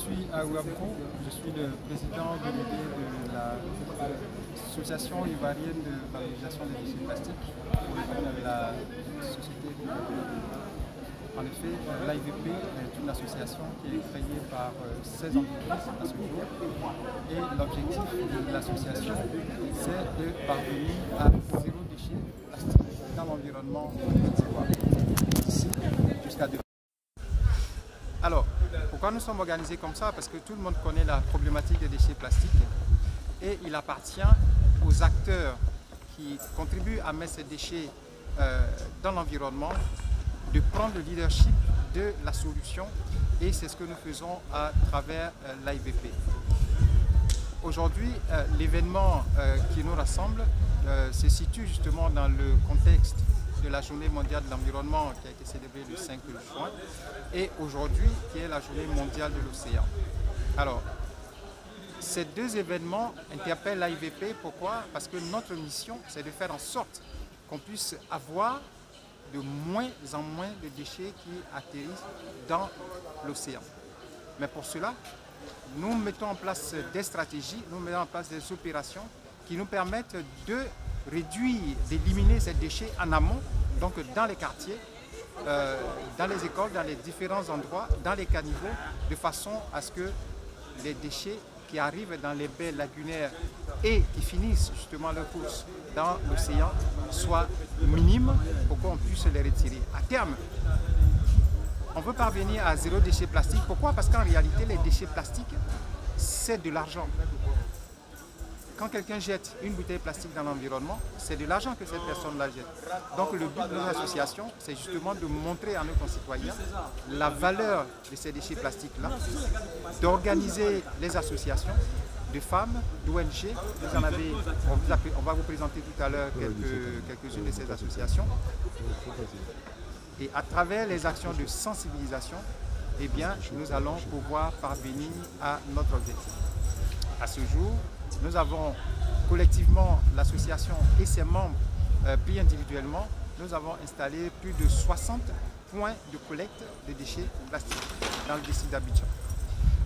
suis Aouamko, je suis le président délégué de l'association ivoirienne de valorisation des déchets plastiques de la société. En effet, l'IVP est une association qui est créée par 16 entreprises à ce jour et l'objectif de l'association c'est de parvenir à zéro déchet plastique dans l'environnement d'ici jusqu'à demain. Alors, pourquoi nous sommes organisés comme ça? Parce que tout le monde connaît la problématique des déchets plastiques et il appartient aux acteurs qui contribuent à mettre ces déchets dans l'environnement de prendre le leadership de la solution et c'est ce que nous faisons à travers l'IVP. Aujourd'hui, l'événement qui nous rassemble se situe justement dans le contexte de la Journée mondiale de l'environnement qui a été célébrée le 5 juin et aujourd'hui qui est la Journée mondiale de l'océan. Alors, ces deux événements interpellent l'IVP. Pourquoi? Parce que notre mission, c'est de faire en sorte qu'on puisse avoir de moins en moins de déchets qui atterrissent dans l'océan. Mais pour cela, nous mettons en place des stratégies, nous mettons en place des opérations qui nous permettent de réduire, d'éliminer ces déchets en amont, donc dans les quartiers, dans les écoles, dans les différents endroits, dans les caniveaux, de façon à ce que les déchets qui arrivent dans les baies lagunaires et qui finissent justement leur course dans l'océan soient minimes pour qu'on puisse les retirer. À terme, on veut parvenir à zéro déchet plastique. Pourquoi? Parce qu'en réalité, les déchets plastiques, c'est de l'argent. Quand quelqu'un jette une bouteille plastique dans l'environnement, c'est de l'argent que cette personne la jette. Donc le but de nos associations, c'est justement de montrer à nos concitoyens la valeur de ces déchets plastiques-là, d'organiser les associations de femmes, d'ONG. On va vous présenter tout à l'heure quelques-unes de ces associations. Et à travers les actions de sensibilisation, eh bien, nous allons pouvoir parvenir à notre objectif. À ce jour, nous avons collectivement, l'association et ses membres, puis individuellement, nous avons installé plus de 60 points de collecte de déchets plastiques dans le district d'Abidjan.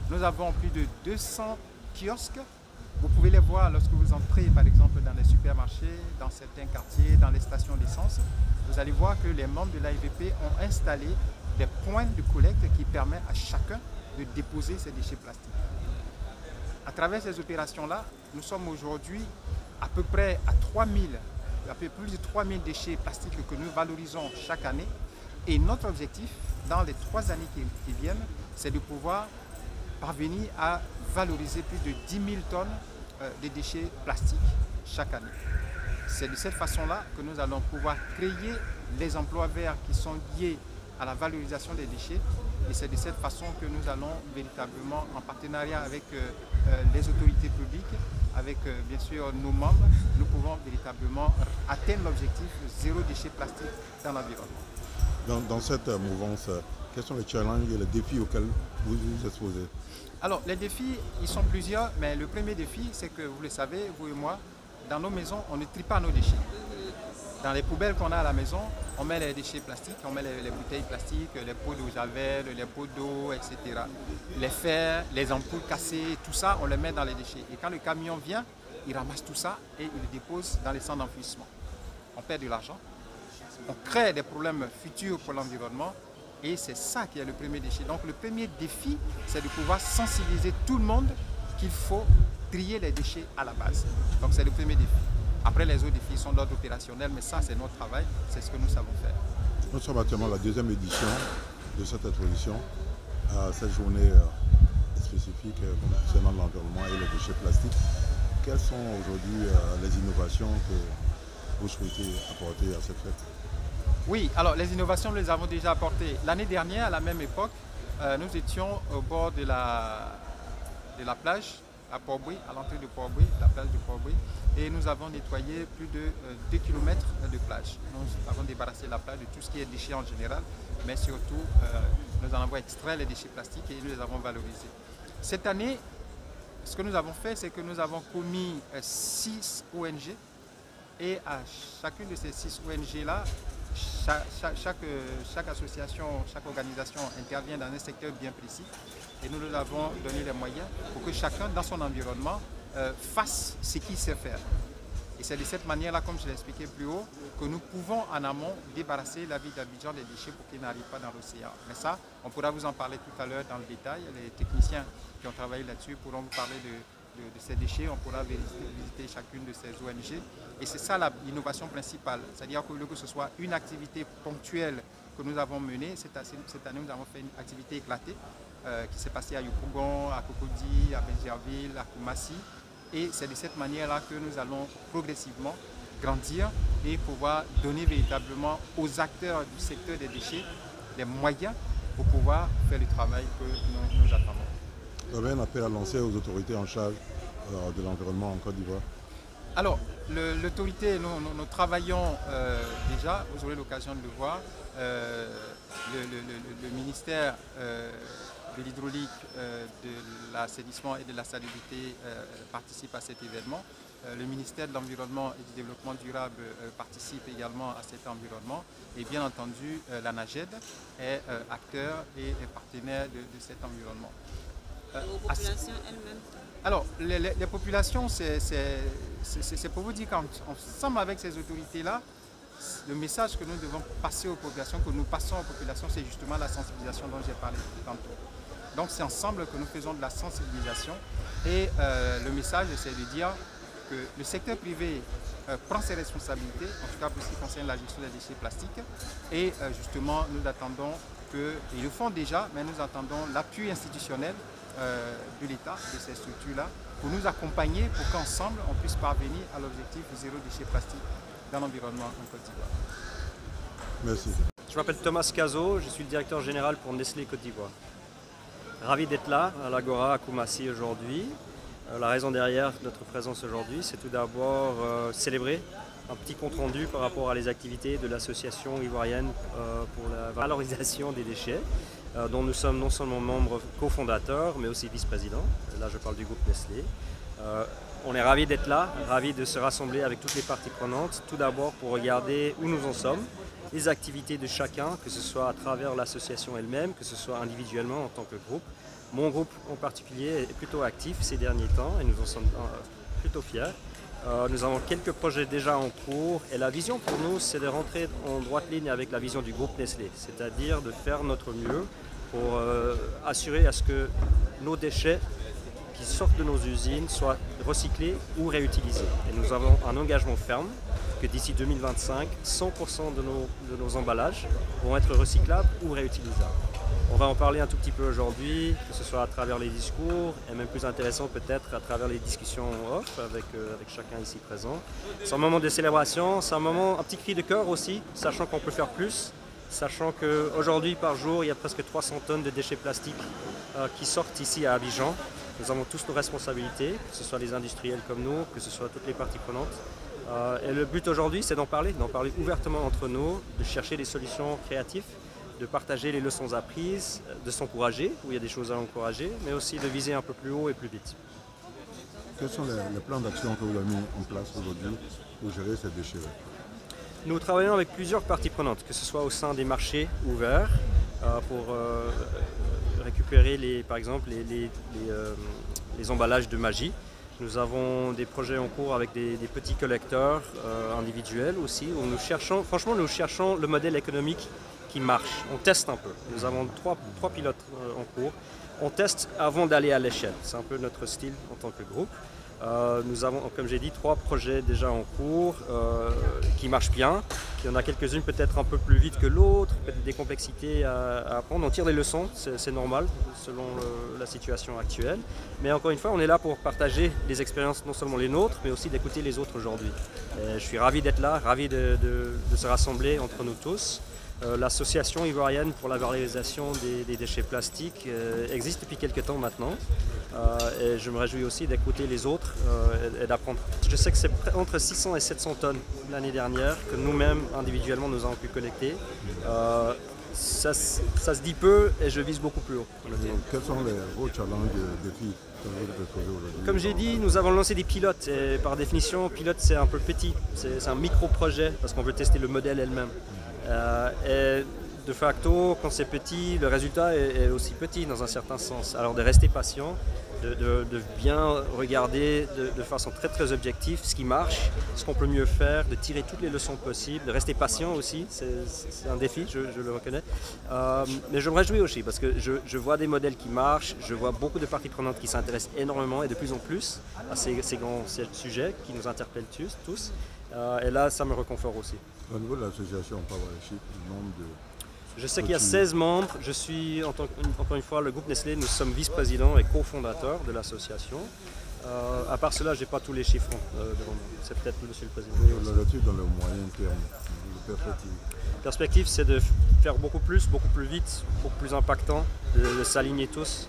Nous avons plus de 200 kiosques. Vous pouvez les voir lorsque vous entrez, par exemple, dans les supermarchés, dans certains quartiers, dans les stations d'essence. Vous allez voir que les membres de l'IVP ont installé des points de collecte qui permettent à chacun de déposer ses déchets plastiques. À travers ces opérations-là, nous sommes aujourd'hui à peu près à 3000, à peu plus de 3000 déchets plastiques que nous valorisons chaque année. Et notre objectif, dans les 3 années qui viennent, c'est de pouvoir parvenir à valoriser plus de 10 000 tonnes de déchets plastiques chaque année. C'est de cette façon-là que nous allons pouvoir créer les emplois verts qui sont liés à la valorisation des déchets. Et c'est de cette façon que nous allons véritablement, en partenariat avec les autorités publiques, avec bien sûr nos membres, nous pouvons véritablement atteindre l'objectif zéro déchet plastique dans l'environnement. Dans cette mouvance, quels sont les challenges et les défis auxquels vous vous exposez? Alors les défis, ils sont plusieurs, mais le premier défi, c'est que vous le savez, vous et moi, dans nos maisons, on ne trie pas nos déchets. Dans les poubelles qu'on a à la maison, on met les déchets plastiques, on met les bouteilles plastiques, les pots d'eau javel, les pots d'eau, etc. Les fers, les ampoules cassées, tout ça, on les met dans les déchets. Et quand le camion vient, il ramasse tout ça et il le dépose dans les centres d'enfouissement. On perd de l'argent, on crée des problèmes futurs pour l'environnement et c'est ça qui est le premier défi. Donc le premier défi, c'est de pouvoir sensibiliser tout le monde qu'il faut trier les déchets à la base. Donc c'est le premier défi. Après, les autres défis sont d'ordre opérationnel, mais ça, c'est notre travail, c'est ce que nous savons faire. Nous sommes actuellement à la 2e édition de cette exposition, cette journée spécifique concernant l'environnement et les déchets plastiques. Quelles sont aujourd'hui les innovations que vous souhaitez apporter à cette fête? Oui, alors les innovations, nous les avons déjà apportées. L'année dernière, à la même époque, nous étions au bord de la plage, à Port-Boué, à l'entrée de Port-Boué, la plage de Port-Boué, et nous avons nettoyé plus de 2 km de plage. Nous avons débarrassé la plage de tout ce qui est déchets en général, mais surtout, nous en avons extrait les déchets plastiques et nous les avons valorisés. Cette année, ce que nous avons fait, c'est que nous avons commis 6 ONG, et à chacune de ces 6 ONG-là, chaque association, chaque organisation intervient dans un secteur bien précis et nous leur avons donné les moyens pour que chacun dans son environnement fasse ce qu'il sait faire. Et c'est de cette manière-là, comme je l'ai expliqué plus haut, que nous pouvons en amont débarrasser la ville d'Abidjan des déchets pour qu'ils n'arrivent pas dans l'océan. Mais ça, on pourra vous en parler tout à l'heure dans le détail. Les techniciens qui ont travaillé là-dessus pourront vous parler de ces déchets. On pourra visiter chacune de ces ONG. Et c'est ça l'innovation principale. C'est-à-dire qu'au lieu que ce soit une activité ponctuelle que nous avons menée, cette année nous avons fait une activité éclatée qui s'est passée à Yopougon, à Cocody, à Béziarville, à Koumassi. Et c'est de cette manière-là que nous allons progressivement grandir et pouvoir donner véritablement aux acteurs du secteur des déchets des moyens pour pouvoir faire le travail que nous attendons. Vous avez un appel à lancer aux autorités en charge de l'environnement en Côte d'Ivoire? Alors, l'autorité, nous travaillons déjà, vous aurez l'occasion de le voir, le ministère de l'hydraulique, de l'assainissement et de la salubrité participe à cet événement. Le ministère de l'Environnement et du Développement durable participe également à cet environnement. Et bien entendu, la NAGED est acteur et partenaire de cet environnement. Aux populations elles-mêmes? Alors, les populations, c'est pour vous dire qu'ensemble avec ces autorités-là, le message que nous devons passer aux populations, que nous passons aux populations, c'est justement la sensibilisation dont j'ai parlé tantôt. Donc c'est ensemble que nous faisons de la sensibilisation et le message c'est de dire que le secteur privé prend ses responsabilités, en tout cas pour ce qui concerne la gestion des déchets plastiques et justement nous attendons ils le font déjà, mais nous attendons l'appui institutionnel de l'État, de ces structures-là, pour nous accompagner pour qu'ensemble on puisse parvenir à l'objectif zéro déchet plastique dans l'environnement en Côte d'Ivoire. Merci. Je m'appelle Thomas Cazot, je suis le directeur général pour Nestlé Côte d'Ivoire. Ravi d'être là à l'Agora à Koumassi aujourd'hui. La raison derrière notre présence aujourd'hui, c'est tout d'abord célébrer un petit compte-rendu par rapport à les activités de l'association ivoirienne pour la valorisation des déchets, dont nous sommes non seulement membres cofondateurs, mais aussi vice-présidents. Là, je parle du groupe Nestlé. On est ravis d'être là, ravis de se rassembler avec toutes les parties prenantes, tout d'abord pour regarder où nous en sommes, les activités de chacun, que ce soit à travers l'association elle-même, que ce soit individuellement en tant que groupe. Mon groupe en particulier est plutôt actif ces derniers temps et nous en sommes plutôt fiers. Nous avons quelques projets déjà en cours et la vision pour nous, c'est de rentrer en droite ligne avec la vision du groupe Nestlé, c'est-à-dire de faire notre mieux pour assurer à ce que nos déchets qui sortent de nos usines soient recyclés ou réutilisés. Et nous avons un engagement ferme que d'ici 2025, 100% de nos emballages vont être recyclables ou réutilisables. On va en parler un tout petit peu aujourd'hui, que ce soit à travers les discours et même plus intéressant peut-être à travers les discussions off avec chacun ici présent. C'est un moment de célébration, c'est un petit cri de cœur aussi, sachant qu'on peut faire plus, sachant qu'aujourd'hui par jour il y a presque 300 tonnes de déchets plastiques qui sortent ici à Abidjan. Nous avons tous nos responsabilités, que ce soit les industriels comme nous, que ce soit toutes les parties prenantes. Et le but aujourd'hui, c'est d'en parler ouvertement entre nous, de chercher des solutions créatives, de partager les leçons apprises, de s'encourager, où il y a des choses à encourager, mais aussi de viser un peu plus haut et plus vite. Quels sont les plans d'action que vous avez mis en place aujourd'hui pour gérer ces déchets? Nous travaillons avec plusieurs parties prenantes, que ce soit au sein des marchés ouverts, pour récupérer par exemple les emballages de magie. Nous avons des projets en cours avec des petits collecteurs individuels aussi, où nous cherchons le modèle économique qui marche. On teste un peu. Nous avons trois pilotes en cours. On teste avant d'aller à l'échelle. C'est un peu notre style en tant que groupe. Nous avons, comme j'ai dit, 3 projets déjà en cours qui marchent bien. Il y en a quelques-unes peut-être un peu plus vite que l'autre, peut-être des complexités à apprendre. On tire des leçons, c'est normal selon la situation actuelle. Mais encore une fois, on est là pour partager les expériences, non seulement les nôtres, mais aussi d'écouter les autres aujourd'hui. Je suis ravi d'être là, ravi de se rassembler entre nous tous. L'association ivoirienne pour la valorisation des déchets plastiques existe depuis quelques temps maintenant et je me réjouis aussi d'écouter les autres et d'apprendre. Je sais que c'est entre 600 et 700 tonnes l'année dernière que nous-mêmes individuellement nous avons pu collecter. Ça se dit peu et je vise beaucoup plus haut. Quels sont vos challenges et défis que vous devez poser aujourd'hui? Comme j'ai dit, nous avons lancé des pilotes et par définition, pilote c'est un peu petit, c'est un micro-projet parce qu'on veut tester le modèle elle-même. Et de facto, quand c'est petit, le résultat est aussi petit dans un certain sens. Alors de rester patient, de bien regarder de façon très très objective ce qui marche, ce qu'on peut mieux faire, de tirer toutes les leçons possibles, de rester patient aussi, c'est un défi, je le reconnais. Mais je me réjouis aussi parce que je vois des modèles qui marchent, je vois beaucoup de parties prenantes qui s'intéressent énormément et de plus en plus à ces grands sujets qui nous interpellent tous. Et là, ça me reconforte aussi. Au niveau de l'association, on peut avoir les chiffres, le nombre de... Je sais qu'il y a 16 membres. Je suis, encore une fois, le groupe Nestlé, nous sommes vice-présidents et cofondateurs de l'association. À part cela, je n'ai pas tous les chiffres devant moi. C'est peut-être monsieur le président. Et l'objectif dans le moyen terme, le perspective. La perspective, c'est de faire beaucoup plus vite, beaucoup plus impactant, de s'aligner tous,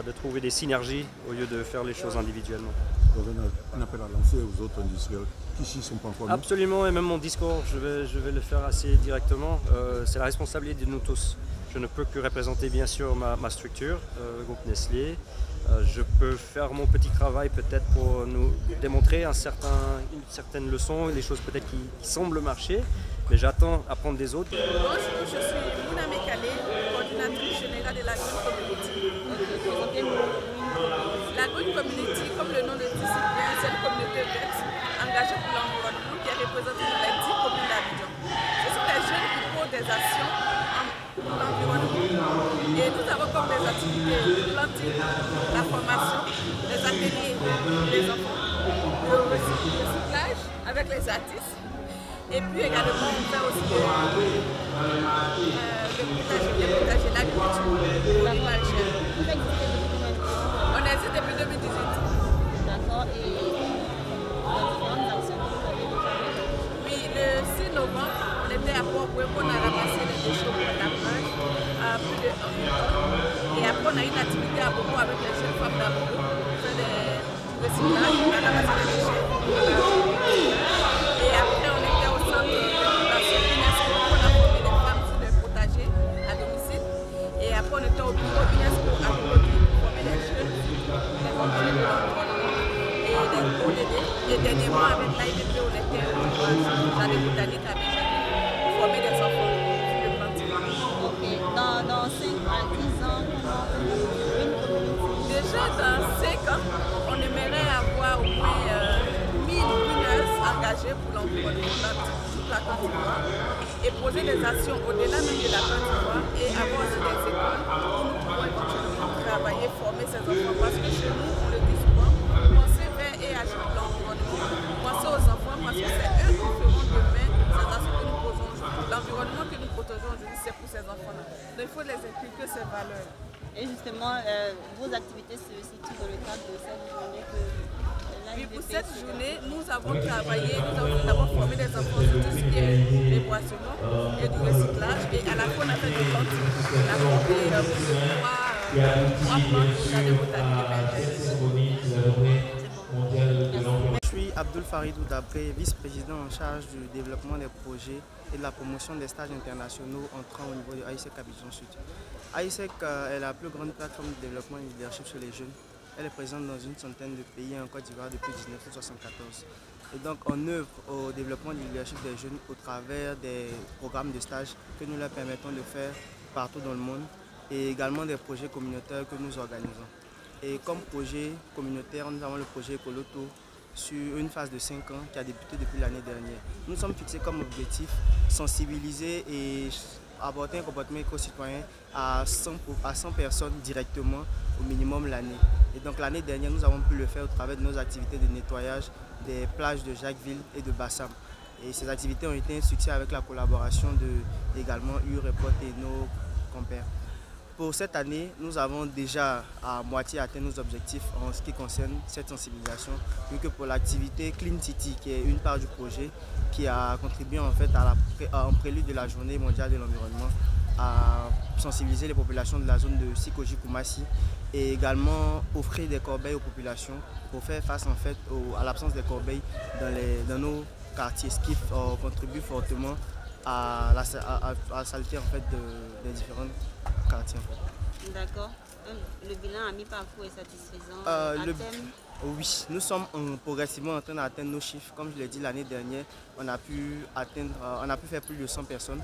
de trouver des synergies au lieu de faire les choses individuellement. Vous avez un appel à lancer aux autres industriels qui ici ne sont pas encore là. Absolument, et même mon discours, je vais le faire assez directement. C'est la responsabilité de nous tous. Je ne peux que représenter bien sûr ma structure, le groupe Nestlé. Je peux faire mon petit travail peut-être pour nous démontrer une certaine leçon, des choses peut-être qui semblent marcher, mais j'attends à apprendre des autres. Bonjour, je suis Mouna Mekale, coordinatrice générale de la Green Community. La Green Community, comme le nom le dit si bien, c'est une communauté verte engagée pour l'environnement qui est représentée dans les 10 communes d'Abidjan. Ce sont des jeunes qui posent des actions pour l'environnement. Et nous avons comme des activités le planting, la formation, les ateliers des enfants, le recyclage avec les artistes. Et puis également, on fait aussi le potager, l'agriculture, l'agriculture. On existe depuis 2018. D'accord. Et oui, le 6 novembre, on était à Port-Boué, on a ramassé les déchets au Port-Lapage à plus de 1 million. Et après, on a eu une activité à Bobo avec les jeunes femmes d'Abobo. On fait des recyclages, on a ramassé les déchets. Et après, on était au centre de fondation UNESCO, on a formé des femmes sur le potager à domicile. Et après, on était au bureau UNESCO à Bobo pour former les jeunes, les objets de l'environnement et des ODD. Et dernièrement, avec l'AIDP, on était au jardin botanique à Béjané pour former des enfants sur le planting. ok, dans 5 à 10 ans, comment une communauté? Déjà, dans 5 ans, on aimerait avoir au moins 1000 runners engagés pour l'environnement dans toute la Côte d'Ivoire et poser des actions au-delà même de la Côte d'Ivoire et avoir aussi des écoles où nous pouvons éventuellement travailler, former ces enfants. Parce que chez nous, on le dit souvent, penser vers et agir pour l'environnement, penser aux enfants parce que c'est eux qui feront demain ces actions que nous posons aujourd'hui. L'environnement que nous protégeons aujourd'hui, c'est pour ces enfants-là. Donc il faut les inculquer ces valeurs. Et justement, vos activités se situent dans le cadre de cette journée que Oui, pour cette journée, nous avons travaillé, nous avons d'abord formé des enfants sur tout ce qui est les boissonnements et du recyclage. Et à la fois, on a fait du planting. On a planté trois plantes au jardin botanique de Berger. Je suis Abdoul Faridou Dabré, vice-président en charge du développement des projets et de la promotion des stages internationaux entrant au niveau de AISEC Abidjan Sud. AISEC est la plus grande plateforme de développement et de leadership chez les jeunes. Elle est présente dans une centaine de pays en Côte d'Ivoire depuis 1974. Et donc on œuvre au développement du leadership des jeunes au travers des programmes de stage que nous leur permettons de faire partout dans le monde et également des projets communautaires que nous organisons. Et comme projet communautaire, nous avons le projet Ecoloto sur une phase de 5 ans qui a débuté depuis l'année dernière. Nous sommes fixés comme objectif sensibiliser et apporter un comportement éco-citoyen à 100 personnes directement au minimum l'année. Et donc l'année dernière, nous avons pu le faire au travers de nos activités de nettoyage des plages de Jacquesville et de Bassam. Et ces activités ont été un succès avec la collaboration de également UREPOT et nos compères. Pour cette année, nous avons déjà à moitié atteint nos objectifs en ce qui concerne cette sensibilisation, vu que pour l'activité Clean City, qui est une part du projet, qui a contribué en fait en prélude de la journée mondiale de l'environnement, à sensibiliser les populations de la zone de Sikoji-Koumassi et également offrir des corbeilles aux populations pour faire face en fait à l'absence des corbeilles dans nos quartiers, ce qui contribue fortement à la saleté en fait des différents quartiers. D'accord. Le bilan à mi-parcours est satisfaisant. Oui, nous sommes progressivement en train d'atteindre nos chiffres. Comme je l'ai dit l'année dernière, on a pu faire plus de 100 personnes.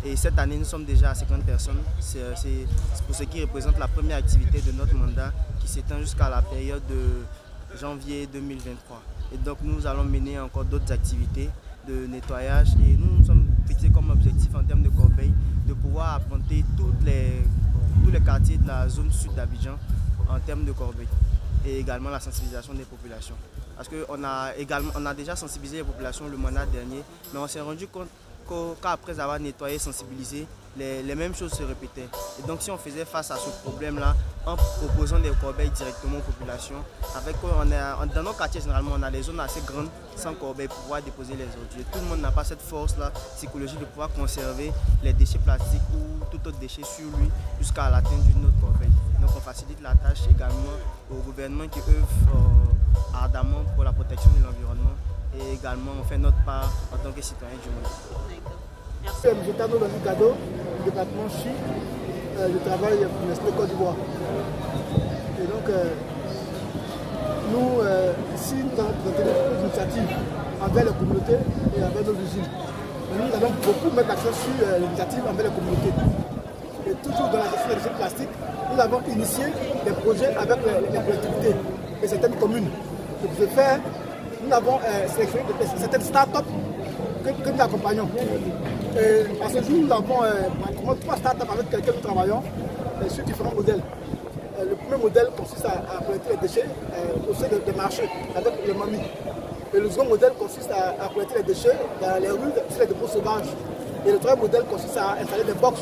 Et cette année, nous sommes déjà à 50 personnes. C'est pour ce qui représente la première activité de notre mandat qui s'étend jusqu'à la période de janvier 2023. Et donc nous allons mener encore d'autres activités de nettoyage. Et nous nous sommes fixés comme objectif en termes de corbeille de pouvoir affronter tous les quartiers de la zone sud d'Abidjan en termes de corbeille. Et également la sensibilisation des populations. Parce qu'on a déjà sensibilisé les populations le mandat dernier, mais on s'est rendu compte qu'après avoir nettoyé et sensibilisé, les mêmes choses se répétaient. Et donc si on faisait face à ce problème-là, en proposant des corbeilles directement aux populations, dans nos quartiers généralement on a des zones assez grandes sans corbeille pour pouvoir déposer les ordures. Tout le monde n'a pas cette force-là psychologique de pouvoir conserver les déchets plastiques ou tout autre déchet sur lui jusqu'à l'atteinte d'une autre corbeille. Donc on facilite la tâche également au gouvernement qui œuvre ardemment pour la protection de l'environnement et également on fait notre part en tant que citoyen du monde. Merci. Je suis Tano Gado, du département Chi. Je travaille pour Nestlé Côte d'Ivoire. Et donc, nous, ici, nous avons présenté des initiatives envers les communautés et envers nos usines. Nous allons beaucoup mettre l'accent sur l'initiative envers les communautés. Et toujours dans la gestion des déchets plastiques, nous avons initié des projets avec les collectivités et certaines communes. Et pour ce faire, nous avons sélectionné certaines start-up que nous accompagnons. Et à ce jour, nous avons 3 start-up avec lesquelles nous travaillons sur différents modèles. Le premier modèle consiste à collecter les déchets au sein des marchés avec le MAMI. Et le second modèle consiste à collecter les déchets dans les rues sur les dépôts sauvages. Et le troisième modèle consiste à installer des box